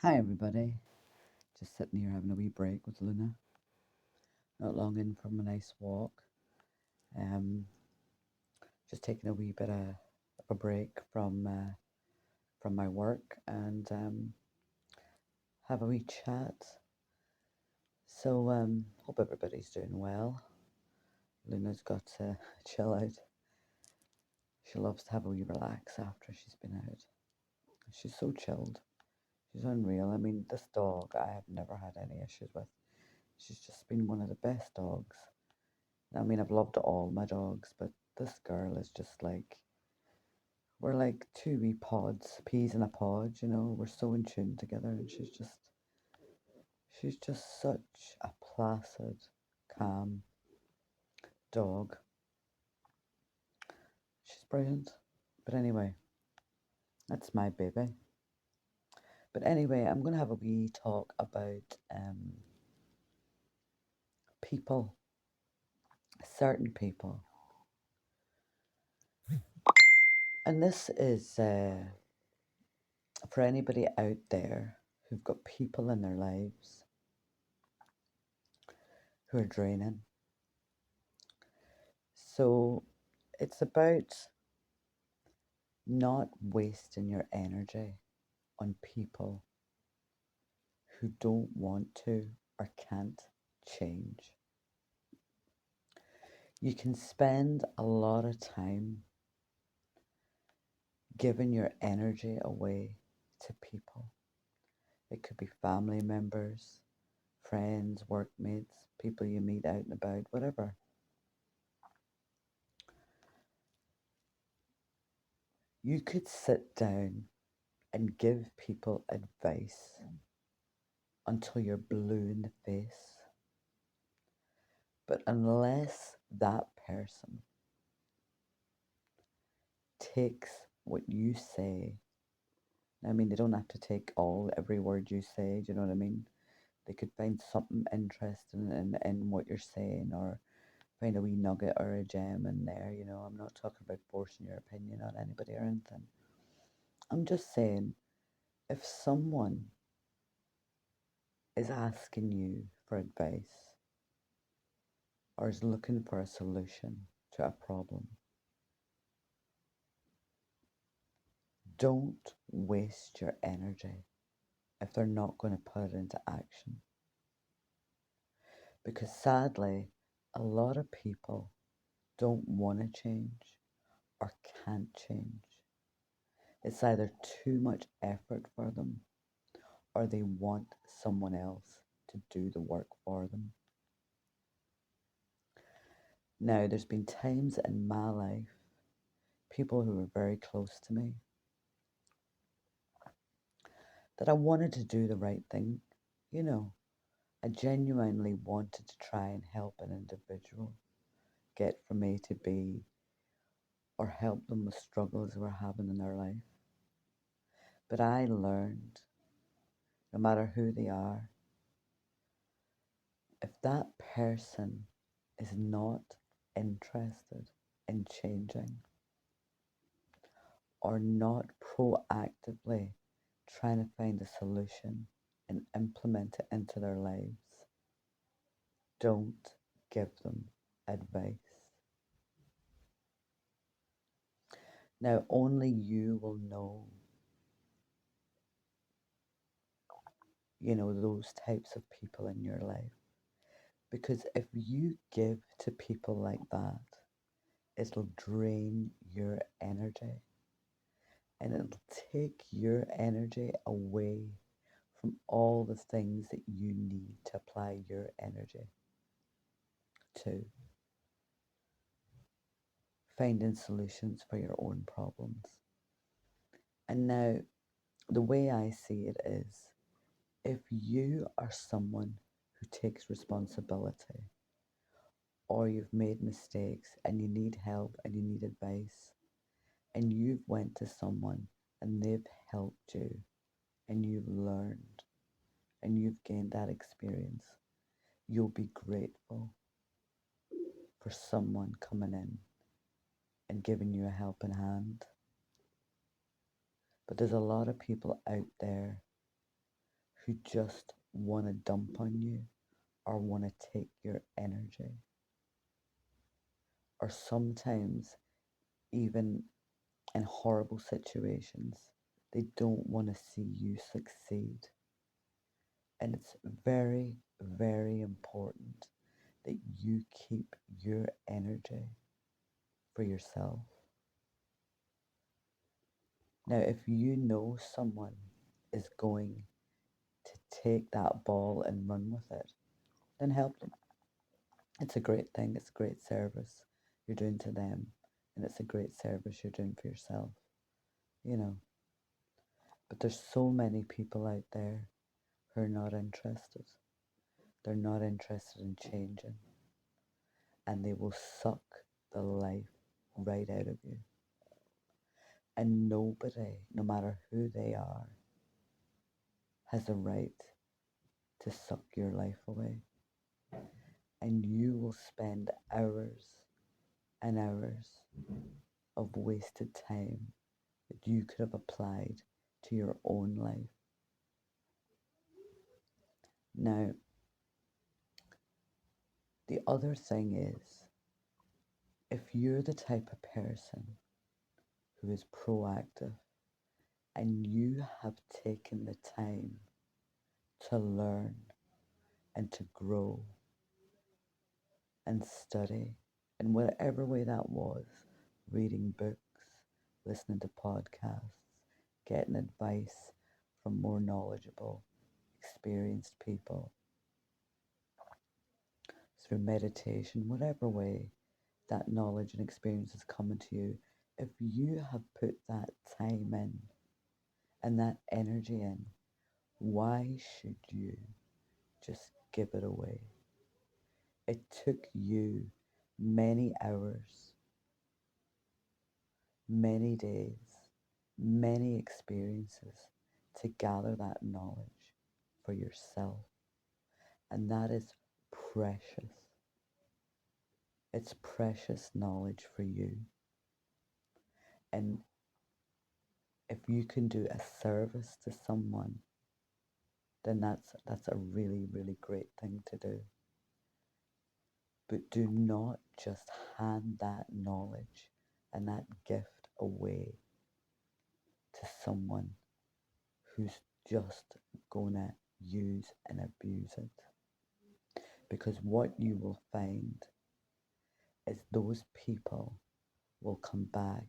Hi everybody, just sitting here having a wee break with Luna. Not long in from a nice walk. Um, just taking a wee bit of a break from my work and have a wee chat. So hope everybody's doing well. Luna's got to chill out. She loves to have a wee relax after she's been out. She's so chilled. She's unreal. I mean, this dog I have never had any issues with. She's just been one of the best dogs. I mean, I've loved all my dogs, but this girl is just like, we're like two wee pods, peas in a pod, you know, we're so in tune together, and she's just such a placid, calm dog. She's brilliant. But anyway, that's my baby. But anyway, I'm going to have a wee talk about people, certain people. And this is for anybody out there who've got people in their lives who are draining. So it's about not wasting your energy on people who don't want to or can't change. You can spend a lot of time giving your energy away to people. It could be family members, friends, workmates, people you meet out and about, whatever. You could sit down and give people advice until you're blue in the face. But unless that person takes what you say, I mean, they don't have to take every word you say, do you know what I mean? They could find something interesting in what you're saying, or find a wee nugget or a gem in there, you know. I'm not talking about forcing your opinion on anybody or anything. I'm just saying, if someone is asking you for advice or is looking for a solution to a problem, don't waste your energy if they're not going to put it into action. Because sadly, a lot of people don't want to change or can't change. It's either too much effort for them or they want someone else to do the work for them. Now, there's been times in my life, people who were very close to me, that I wanted to do the right thing. You know, I genuinely wanted to try and help an individual get from A to B or help them with struggles they were having in their life. But I learned, no matter who they are, if that person is not interested in changing or not proactively trying to find a solution and implement it into their lives, don't give them advice. Now, only you will know, those types of people in your life. Because if you give to people like that, it'll drain your energy and it'll take your energy away from all the things that you need to apply your energy to. Finding solutions for your own problems. And now, the way I see it is, if you are someone who takes responsibility, or you've made mistakes and you need help and you need advice, and you've went to someone and they've helped you and you've learned and you've gained that experience, you'll be grateful for someone coming in and giving you a helping hand. But there's a lot of people out there who just want to dump on you or want to take your energy, or sometimes even in horrible situations, they don't want to see you succeed. And it's very, very important that you keep your energy for yourself. Now, if you know someone is going to take that ball and run with it, then help them. It's a great thing, it's a great service you're doing to them, and it's a great service you're doing for yourself, you know. But there's so many people out there who are not interested. They're not interested in changing, and they will suck the life right out of you. And nobody, no matter who they are, has a right to suck your life away. And you will spend hours and hours of wasted time that you could have applied to your own life. Now, the other thing is, if you're the type of person who is proactive and you have taken the time to learn and to grow and study in whatever way that was, reading books, listening to podcasts, getting advice from more knowledgeable, experienced people, through meditation, whatever way that knowledge and experience is coming to you, if you have put that time in and that energy in, why should you just give it away? It took you many hours, many days, many experiences to gather that knowledge for yourself. And that is precious. It's precious knowledge for you. And if you can do a service to someone, then that's a really, really great thing to do. But do not just hand that knowledge and that gift away to someone who's just gonna use and abuse it. Because what you will find is those people will come back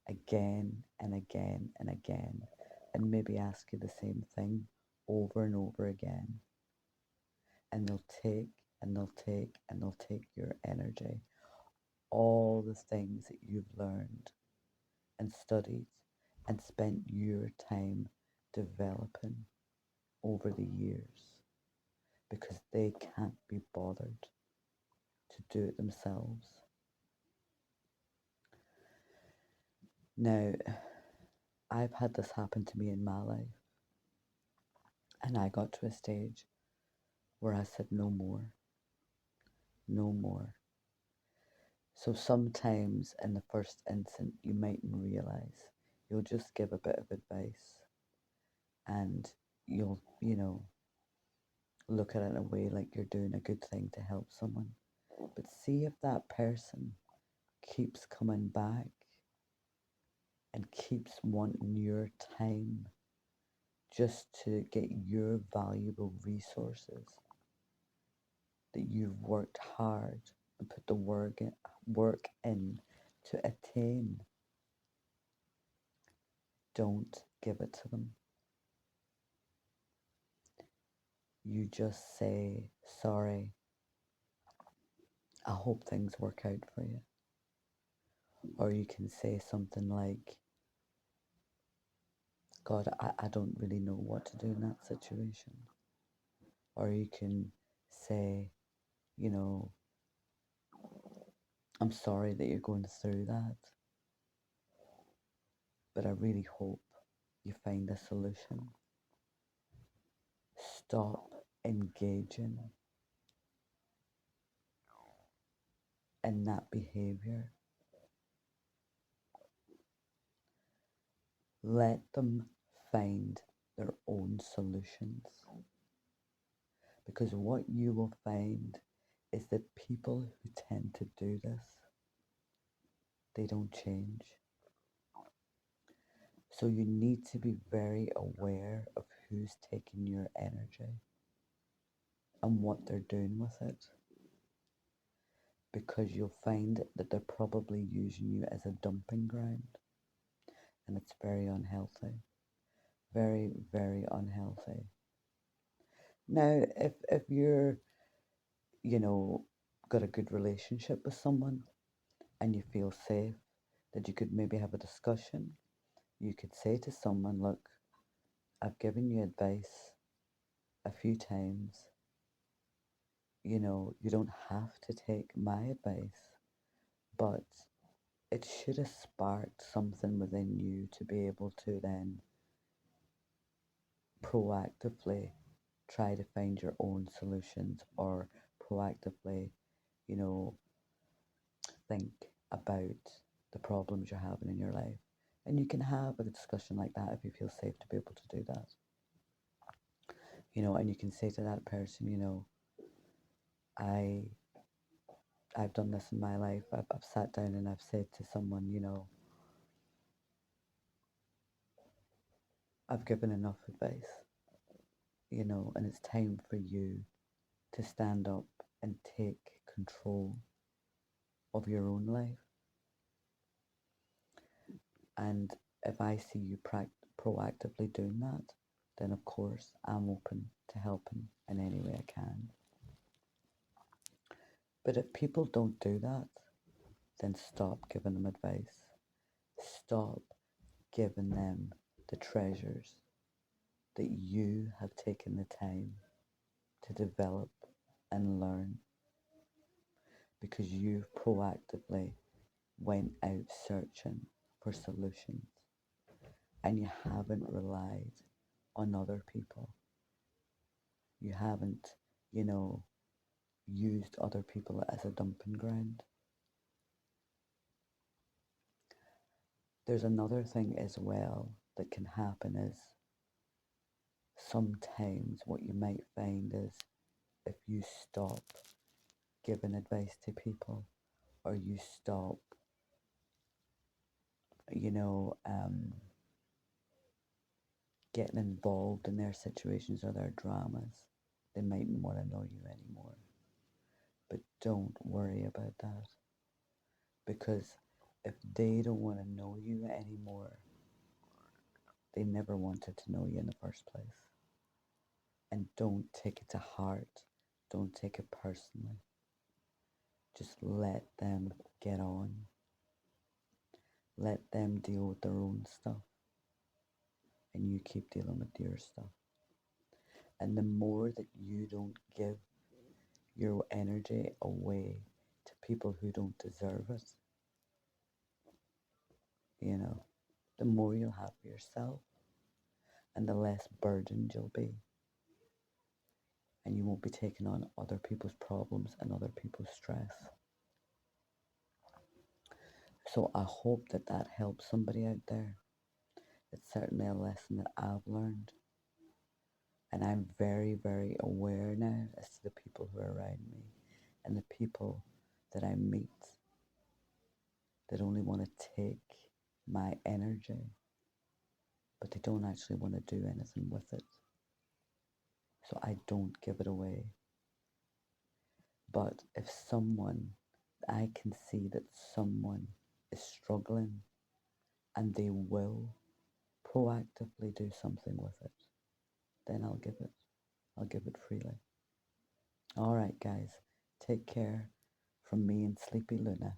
again and again and again and maybe ask you the same thing over and over again. And they'll take and they'll take and they'll take your energy, all the things that you've learned and studied and spent your time developing over the years, because they can't be bothered to do it themselves. Now, I've had this happen to me in my life, and I got to a stage where I said, no more, no more. So sometimes in the first instant, you mightn't realize. You'll just give a bit of advice and you'll, look at it in a way like you're doing a good thing to help someone. But see if that person keeps coming back and keeps wanting your time just to get your valuable resources that you've worked hard and put the work in to attain. Don't give it to them. You just say, sorry, I hope things work out for you. Or you can say something like, God, I don't really know what to do in that situation. Or you can say, I'm sorry that you're going through that, but I really hope you find a solution. Stop engaging in that behavior. Let them find their own solutions. Because what you will find is that people who tend to do this, they don't change. So you need to be very aware of who's taking your energy and what they're doing with it. Because you'll find that they're probably using you as a dumping ground. And it's very unhealthy. Very, very unhealthy. Now, if you're, you know, got a good relationship with someone and you feel safe, that you could maybe have a discussion, you could say to someone, look, I've given you advice a few times. You know, you don't have to take my advice, but it should have sparked something within you to be able to then proactively try to find your own solutions, or proactively, you know, think about the problems you're having in your life. And you can have a discussion like that if you feel safe to be able to do that. You know, and you can say to that person, you know, I I've done this in my life. I've sat down and I've said to someone, you know, I've given enough advice, you know, and it's time for you to stand up and take control of your own life. And if I see you proactively doing that, then of course I'm open to helping in any way I can. But if people don't do that, then stop giving them advice. Stop giving them the treasures that you have taken the time to develop and learn, because you've proactively went out searching for solutions and you haven't relied on other people. You haven't, you know, used other people as a dumping ground. There's another thing as well that can happen is sometimes what you might find is if you stop giving advice to people, or you stop, you know, getting involved in their situations or their dramas, they mightn't want to know you anymore. But don't worry about that, because if they don't want to know you anymore, they never wanted to know you in the first place. And don't take it to heart. Don't take it personally. Just let them get on. Let them deal with their own stuff. And you keep dealing with your stuff. And the more that you don't give your energy away to people who don't deserve it, you know, the more you'll have for yourself, and the less burdened you'll be. And you won't be taking on other people's problems and other people's stress. So I hope that that helps somebody out there. It's certainly a lesson that I've learned. And I'm very, very aware now as to the people who are around me and the people that I meet that only want to take my energy, but they don't actually want to do anything with it. So I don't give it away. But if someone, I can see that someone is struggling and they will proactively do something with it, then I'll give it. I'll give it freely. All right, guys, take care from me and Sleepy Luna.